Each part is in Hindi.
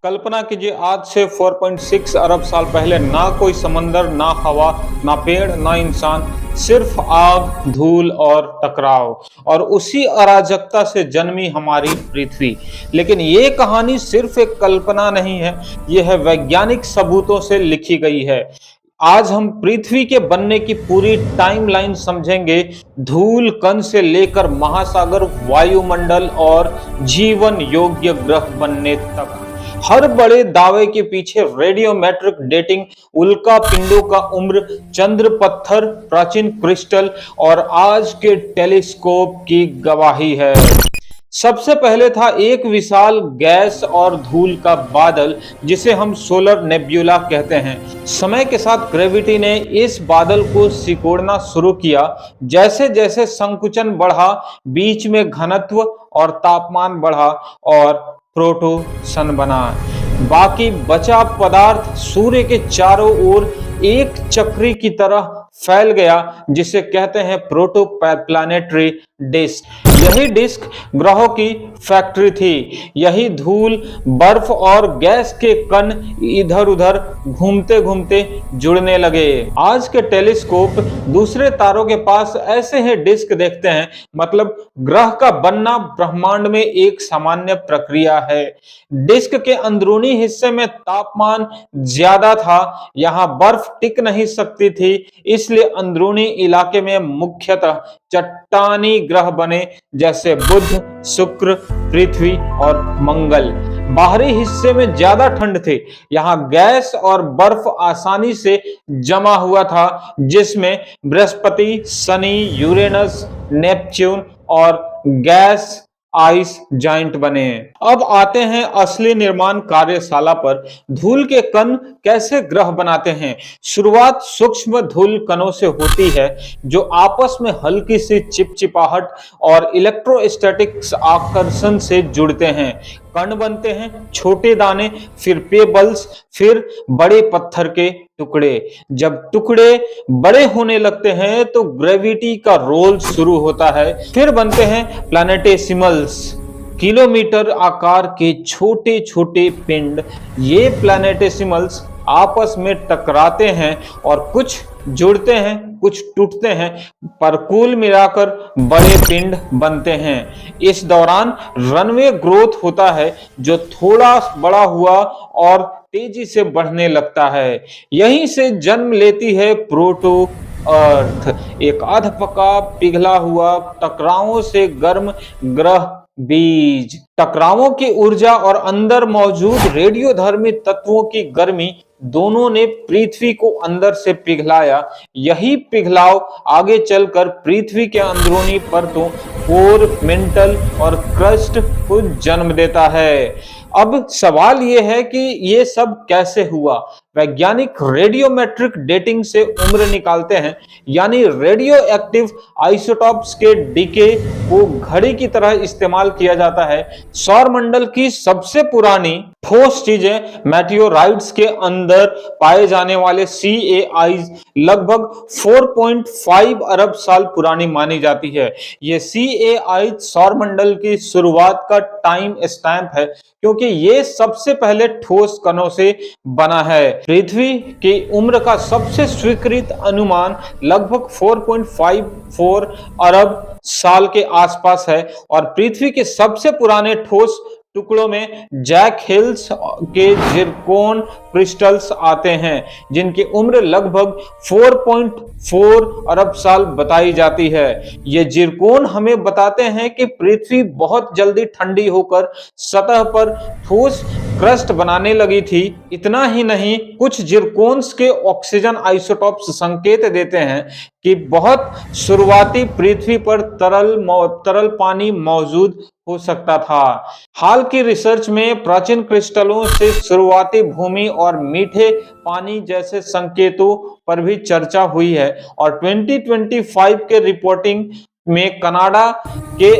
कल्पना कीजिए आज से 4.6 अरब साल पहले ना कोई समंदर, ना हवा, ना पेड़, ना इंसान, सिर्फ आग, धूल और टकराव। और उसी अराजकता से जन्मी हमारी पृथ्वी। लेकिन ये कहानी सिर्फ एक कल्पना नहीं है, यह है वैज्ञानिक सबूतों से लिखी गई है। आज हम पृथ्वी के बनने की पूरी टाइमलाइन समझेंगे, धूल कण से लेकर महासागर, वायुमंडल और जीवन योग्य ग्रह बनने तक। हर बड़े दावे के पीछे रेडियोमेट्रिक डेटिंग, उल्का पिंडों का उम्र, चंद्र पत्थर, प्राचीन क्रिस्टल और आज के टेलीस्कोप की गवाही है। सबसे पहले था एक विशाल गैस और धूल का बादल, जिसे हम सोलर नेब्यूला कहते हैं। समय के साथ ग्रेविटी ने इस बादल को सिकोड़ना शुरू किया। जैसे जैसे संकुचन बढ़ा, बीच में घनत्व और तापमान बढ़ा और प्रोटो सन बना। बाकी बचा पदार्थ सूर्य के चारों ओर एक चक्री की तरह फैल गया, जिसे कहते हैं प्रोटो प्लानेटरी डिस्क। यही डिस्क ग्रहों की फैक्ट्री थी। यही धूल, बर्फ और गैस के कण इधर उधर घूमते घूमते जुड़ने लगे। आज के टेलीस्कोप दूसरे तारों के पास ऐसे ही डिस्क देखते हैं। मतलब ग्रह का बनना ब्रह्मांड में एक सामान्य प्रक्रिया है। डिस्क के अंदरूनी हिस्से में तापमान ज्यादा था, यहां बर्फ टिक नहीं सकती थी, इसलिए अंदरूनी इलाके में मुख्यतः चट्टानी ग्रह बने, जैसे बुध, शुक्र, पृथ्वी और मंगल। बाहरी हिस्से में ज्यादा ठंड थी, यहाँ गैस और बर्फ आसानी से जमा हुआ था, जिसमें बृहस्पति, शनि, यूरेनस, नेपच्यून और गैस आइस जाइंट बने। अब आते हैं असली निर्माण कार्यशाला पर। धूल के कण कैसे ग्रह बनाते हैं। शुरुआत सूक्ष्म धूल कणों से होती है, जो आपस में हल्की सी चिपचिपाहट और इलेक्ट्रोस्टैटिक्स आकर्षण से जुड़ते हैं। कण बनते हैं छोटे दाने, फिर पेबल्स, फिर बड़े पत्थर के टुकड़े। जब टुकड़े बड़े होने लगते हैं तो ग्रेविटी का रोल शुरू होता है। फिर बनते हैं प्लैनेटेसिमल्स, किलोमीटर आकार के छोटे छोटे पिंड। ये प्लैनेटेसिमल्स आपस में टकराते हैं और कुछ जुड़ते हैं, कुछ टूटते हैं, पर कुल मिलाकर बड़े पिंड बनते हैं। इस दौरान रनवे ग्रोथ होता है, जो थोड़ा बड़ा हुआ और तेजी से बढ़ने लगता है। यहीं से जन्म लेती है प्रोटो अर्थ, एक अधपका पिघला हुआ टकरावों से गर्म ग्रह बीज। टकरावों की ऊर्जा और अंदर मौजूद रेडियोधर्मी तत्वों की गर्मी दोनों ने पृथ्वी को अंदर से पिघलाया। यही पिघलाव आगे चलकर पृथ्वी के अंदरूनी परतों, कोर, मेंटल और क्रस्ट को जन्म देता है। अब सवाल यह है कि यह सब कैसे हुआ। वैज्ञानिक रेडियोमेट्रिक डेटिंग से उम्र निकालते हैं, यानी रेडियो एक्टिव आइसोटॉप्स के डीके को घड़ी की तरह इस्तेमाल किया जाता है। सौरमंडल की सबसे पुरानी ठोस चीजें, मेटियोराइट्स के अंदर पाए जाने वाले CAIs लगभग 4.5 अरब साल पुरानी मानी जाती है। ये CAI सौरमंडल की शुरुआत का टाइम स्टैंप है, क्योंकि ये सबसे पहले ठोस कणों से बना है। पृथ्वी की उम्र का सबसे स्वीकृत अनुमान लगभग 4.54 अरब साल के आसपास है और पृथ्वी के सबसे पुराने ठोस टुकड़ों में जैक हिल्स के जिरकोन क्रिस्टल्स आते हैं, जिनकी उम्र लगभग 4.4 अरब साल बताई जाती है। ये जिरकोन हमें बताते हैं कि पृथ्वी बहुत जल्दी ठंडी होकर सतह पर ठोस क्रस्ट बनाने लगी थी। इतना ही नहीं, कुछ जिरकोन्स के ऑक्सीजन आइसोटॉप्स संकेत देते हैं कि बहुत शुरुआती पृथ्वी पर तरल पानी मौजूद हो सकता था। हाल की रिसर्च में प्राचीन क्रिस्टलों से शुरुआती भूमि और मीठे पानी जैसे संकेतों पर भी चर्चा हुई है और 2025 के रिपोर्टिंग में कनाडा के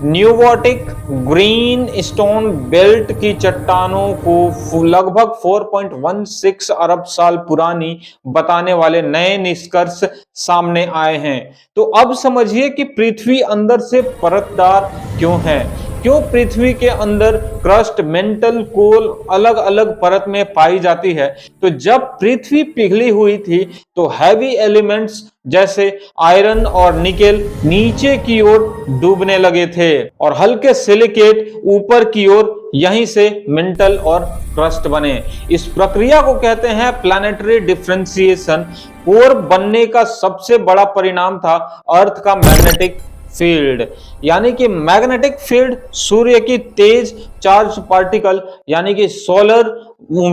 न्यूवॉटिक ग्रीन स्टोन बेल्ट की चट्टानों को लगभग 4.16 अरब साल पुरानी बताने वाले नए निष्कर्ष सामने आए हैं। तो अब समझिए कि पृथ्वी अंदर से परतदार क्यों है। क्यों पृथ्वी के अंदर क्रस्ट, मेंटल, कोल अलग अलग परत में पाई जाती है? तो जब पृथ्वी पिघली हुई थी तो हैवी एलिमेंट्स जैसे आयरन और निकेल नीचे की ओर डूबने लगे थे और हल्के सिलिकेट ऊपर की ओर, यहीं से मेंटल और क्रस्ट बने। इस प्रक्रिया को कहते हैं प्लैनेटरी डिफरेंशिएशन। कोर बनने का सबसे बड़ा परिणाम था अर्थ का मैग्नेटिक फील्ड, यानी कि मैग्नेटिक फील्ड सूर्य की तेज चार्ज पार्टिकल यानी कि सोलर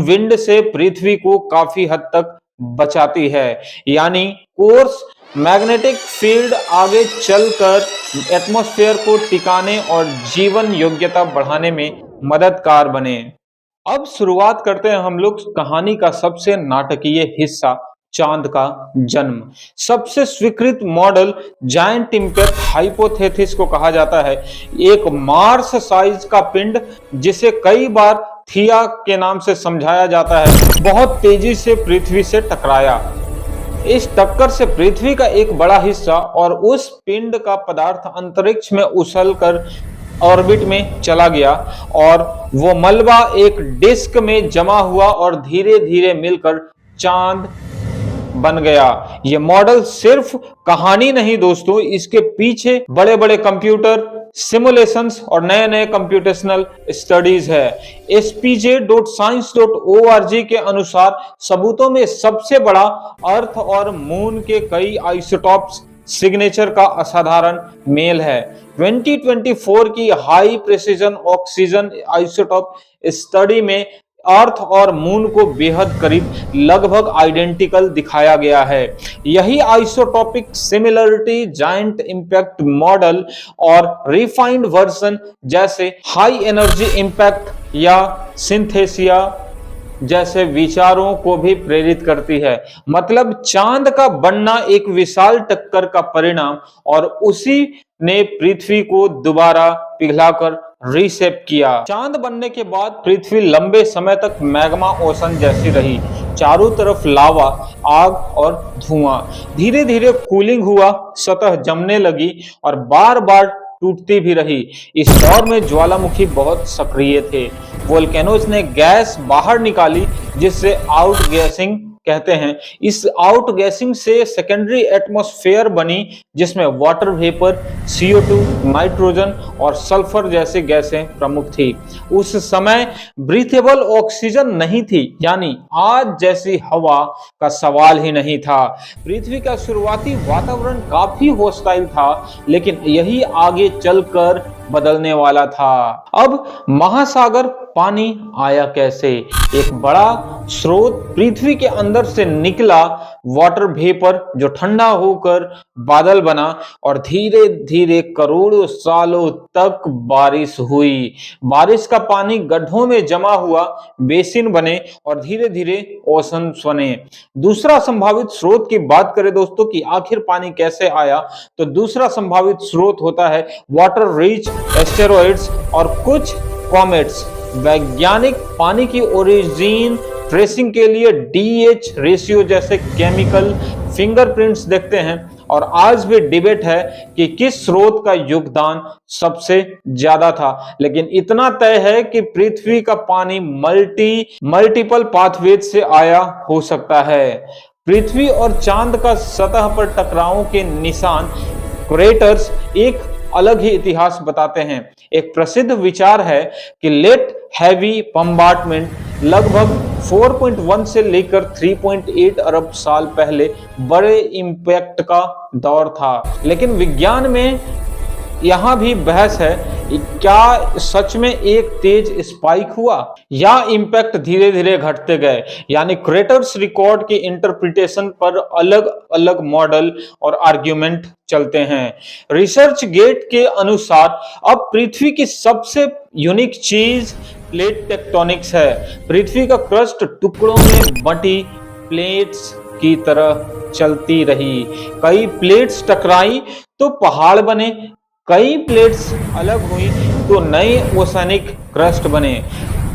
विंड से पृथ्वी को काफी हद तक बचाती है। यानी कोर्स मैग्नेटिक फील्ड आगे चलकर एटमॉस्फेयर को टिकाने और जीवन योग्यता बढ़ाने में मददगार बने। अब शुरुआत करते हैं हम लोग कहानी का सबसे नाटकीय हिस्सा, चांद का जन्म। सबसे स्वीकृत मॉडल जायंट इंपैक्ट हाइपोथेसिस को कहा जाता है। एक मार्स साइज का पिंड, जिसे कई बार थिया के नाम से समझाया जाता है, बहुत तेजी से पृथ्वी से टकराया। इस टक्कर से पृथ्वी का एक बड़ा हिस्सा और उस पिंड का पदार्थ अंतरिक्ष में उछलकर ऑर्बिट में चला गया और वो मलबा एक डिस्क में जमा हुआ और धीरे धीरे मिलकर चांद बन गया। ये मॉडल सिर्फ कहानी नहीं दोस्तों, इसके पीछे बड़े बड़े कंप्यूटर सिमुलेशंस और नए नए कंप्यूटेशनल स्टडीज है। spj.science.org के अनुसार सबूतों में सबसे बड़ा अर्थ और मून के कई आइसोटॉप्स सिग्नेचर का असाधारण मेल है। 2024 की high precision oxygen isotope study में अर्थ और मून को बेहद करीब लगभग आइडेंटिकल दिखाया गया है। यही isotopic similarity giant impact model और रिफाइंड वर्जन जैसे हाई एनर्जी इंपैक्ट या सिंथेसिया जैसे विचारों को भी प्रेरित करती है। मतलब चांद का बनना एक विशाल टक्कर का परिणाम और उसी ने पृथ्वी को दोबारा पिघलाकर रीसेप किया। चांद बनने के बाद पृथ्वी लंबे समय तक मैग्मा ओशन जैसी रही। चारों तरफ लावा, आग और धुआं। धीरे धीरे कूलिंग हुआ, सतह जमने लगी और बार बार टूटती भी रही। इस दौर में ज्वालामुखी बहुत सक्रिय थे। वोल्केनोज ने गैस बाहर निकाली जिससे आउटगैसिंग कहते हैं। इस आउटगैसिंग से सेकेंडरी एटमॉस्फेयर बनी जिसमें वाटर वेपर, CO2, नाइट्रोजन और सल्फर जैसी गैसें प्रमुख थी। उस समय ब्रीथेबल ऑक्सीजन नहीं थी, यानी आज जैसी हवा का सवाल ही नहीं था। पृथ्वी का शुरुआती वातावरण काफी हॉस्टाइल था, लेकिन यही आगे चलकर बदलने वाला था। अब महासागर पानी आया कैसे? एक बड़ा स्रोत पृथ्वी के अंदर से निकला वाटर वेपर जो ठंडा होकर बादल बना और धीरे धीरे करोड़ों सालों तक बारिश हुई। बारिश का पानी गड्ढों में जमा हुआ, बेसिन बने और धीरे धीरे ओशंस बने। दूसरा संभावित स्रोत की बात करें दोस्तों कि आखिर पानी कैसे आया, तो दूसरा संभावित स्रोत होता है वाटर रिच एस्टेरॉइड्स और कुछ कॉमेट्स। वैज्ञानिक पानी की ओरिजिन ट्रेसिंग के लिए DH रेशियो जैसे केमिकल फिंगरप्रिंट्स देखते हैं और आज भी डिबेट है कि किस स्रोत का योगदान सबसे ज्यादा था। लेकिन इतना तय है कि पृथ्वी का पानी मल्टीपल पाथवेज से आया हो सकता है। पृथ्वी और चांद का सतह पर टकरावों के निशान, क्रेटर्स, एक अलग ही इतिहास बताते हैं। एक प्रसिद्ध विचार है कि लेट हैवी बम्बार्डमेंट लगभग 4.1 से लेकर 3.8 अरब साल पहले बड़े इंपैक्ट का दौर था। लेकिन विज्ञान में यहां भी बहस है, क्या सच में एक तेज स्पाइक हुआ या इंपैक्ट धीरे धीरे घटते गए? यानी क्रेटर्स रिकॉर्ड की इंटरप्रिटेशन पर अलग अलग मॉडल और आर्ग्यूमेंट चलते हैं। रिसर्च गेट के अनुसार अब पृथ्वी की सबसे यूनिक चीज प्लेट टेक्टोनिक्स है। पृथ्वी का क्रस्ट टुकड़ों में बंटी प्लेट्स की तरह चलती रही। कई प्लेट्स टकराई तो पहाड़ बने, कई प्लेट्स अलग हुई तो नए ओशनिक क्रस्ट बने।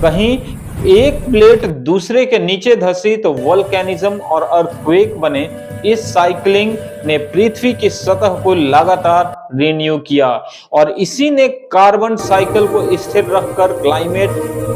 कहीं एक प्लेट दूसरे के नीचे धंसी तो वोल्केनिज्म और अर्थक्वेक बने। इस साइक्लिंग ने पृथ्वी की सतह को लगातार रिन्यू किया और इसी ने कार्बन साइकिल को स्थिर रखकर क्लाइमेट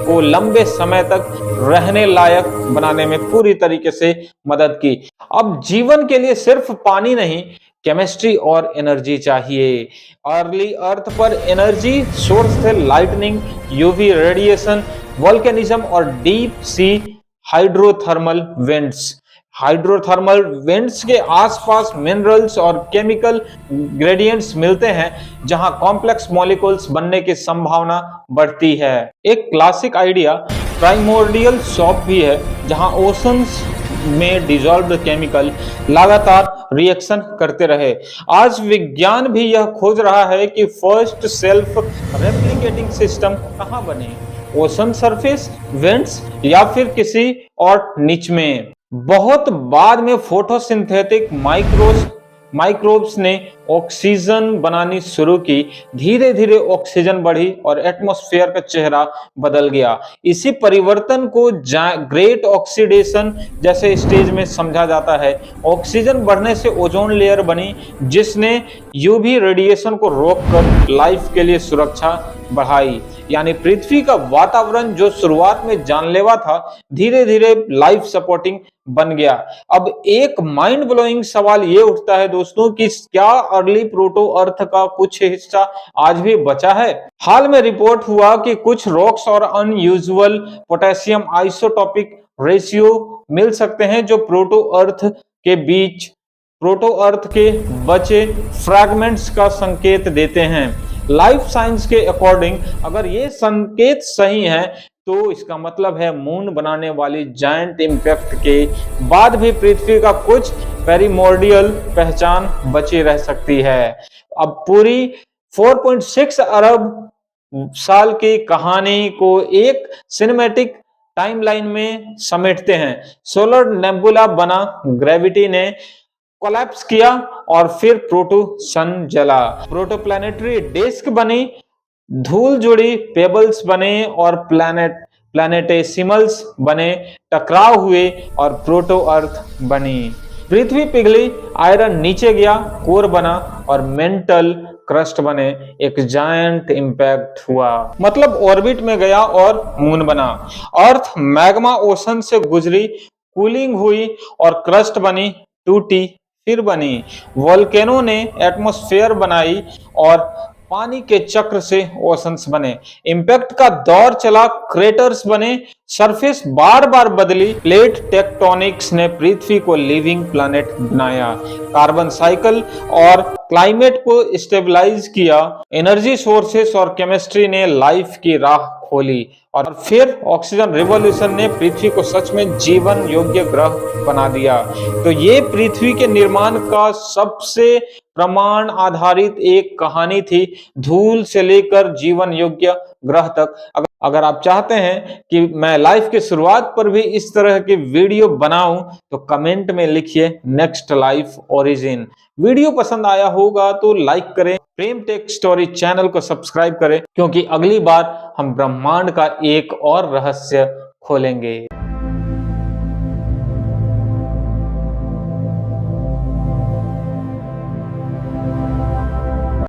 को लंबे समय तक रहने लायक बनाने में पूरी तरीके से मदद की। अब जीवन के लिए सिर्फ पानी नहीं, केमिस्ट्री और एनर्जी चाहिए। अर्ली अर्थ पर एनर्जी सोर्स थे लाइटनिंग, यूवी रेडिएशन, वोल्केनिज्म और deep sea hydrothermal vents. Hydrothermal vents के आसपास मिनरल्स और केमिकल ग्रेडियंट्स मिलते हैं, जहां कॉम्प्लेक्स मॉलिक्यूल्स बनने की संभावना बढ़ती है। एक क्लासिक आइडिया प्राइमोर्डियल सॉल्ट भी है, जहां ओशंस में डिसॉल्व्ड केमिकल लगातार रिएक्शन करते रहे। आज विज्ञान भी यह खोज रहा है कि फर्स्ट सेल्फ रेप्लिकेटिंग सिस्टम कहां बने, ओशन सरफेस, वेंट्स या फिर किसी और निच में। बहुत बाद में फोटोसिंथेटिक माइक्रोब्स ने ऑक्सीजन बनानी शुरू की। धीरे धीरे ऑक्सीजन बढ़ी और एटमॉस्फेयर का चेहरा बदल गया। इसी परिवर्तन को ग्रेट ऑक्सीडेशन जैसे स्टेज में समझा जाता है। ऑक्सीजन बढ़ने से ओजोन लेयर बनी, जिसने यूवी रेडिएशन को रोककर लाइफ के लिए सुरक्षा बढ़ाई। यानी पृथ्वी का वातावरण जो शुरुआत में जानलेवा था, धीरे धीरे लाइफ सपोर्टिंग बन गया। अब एक माइंड ब्लोइंग सवाल ये उठता है दोस्तों कि क्या अर्ली प्रोटो अर्थ का कुछ हिस्सा आज भी बचा है? हाल में रिपोर्ट हुआ कि कुछ रॉक्स और अनयूजुअल पोटेशियम आइसोटोपिक रेशियो मिल सकते हैं, जो प्रोटो अर्थ के बचे फ्रैगमेंट्स का संकेत देते हैं। लाइफ साइंस के अकॉर्डिंग अगर ये संकेत सही है, तो इसका मतलब है मून बनाने वाली जायंट इंपैक्ट के बाद भी पृथ्वी का कुछ पेरिमोर्डियल पहचान बची रह सकती है। अब पूरी 4.6 अरब साल की कहानी को एक सिनेमैटिक टाइमलाइन में समेटते हैं। सोलर नेबुला बना, ग्रेविटी ने कोलैप्स किया और फिर प्रोटो सन जला, प्रोटोप्लैनेटरी डिस्क बनी, धूल जुड़ी पेबल्स बने और प्लैनेटेसिमल्स बने, टकराव हुए और प्रोटो अर्थ बनी। पृथ्वी पिघली, आयरन नीचे गया, कोर बना और मेंटल क्रस्ट बने। एक जायंट इंपैक्ट हुआ, मतलब ऑर्बिट में गया और मून बना। अर्थ मैग्मा ओशन से गुजरी, कूलिंग हुई और क्रस्ट बनी, टूटी, फिर बनी। वोल्केनो ने एटमॉस्फेयर बनाई और पानी के चक्र से ओशंस बने। इंपैक्ट का दौर चला, क्रेटर्स बने, सरफेस बार बार बदली। प्लेट टेक्टोनिक्स ने पृथ्वी को लिविंग प्लैनेट बनाया, कार्बन साइकिल और क्लाइमेट को स्टेबलाइज किया। एनर्जी सोर्सेस और केमिस्ट्री ने लाइफ की राह खोली और फिर ऑक्सीजन रिवॉल्यूशन ने पृथ्वी को सच में जीवन योग्य ग्रह बना दिया। तो ये पृथ्वी के निर्माण का सबसे प्रमाण आधारित एक कहानी थी, धूल से लेकर जीवन योग्य ग्रह तक। अगर आप चाहते हैं कि मैं लाइफ की शुरुआत पर भी इस तरह की वीडियो बनाऊं, तो कमेंट में लिखिए नेक्स्ट लाइफ ओरिजिन। वीडियो पसंद आया होगा तो लाइक करें, प्रेम टेक स्टोरी चैनल को सब्सक्राइब करें, क्योंकि अगली बार हम ब्रह्मांड का एक और रहस्य खोलेंगे।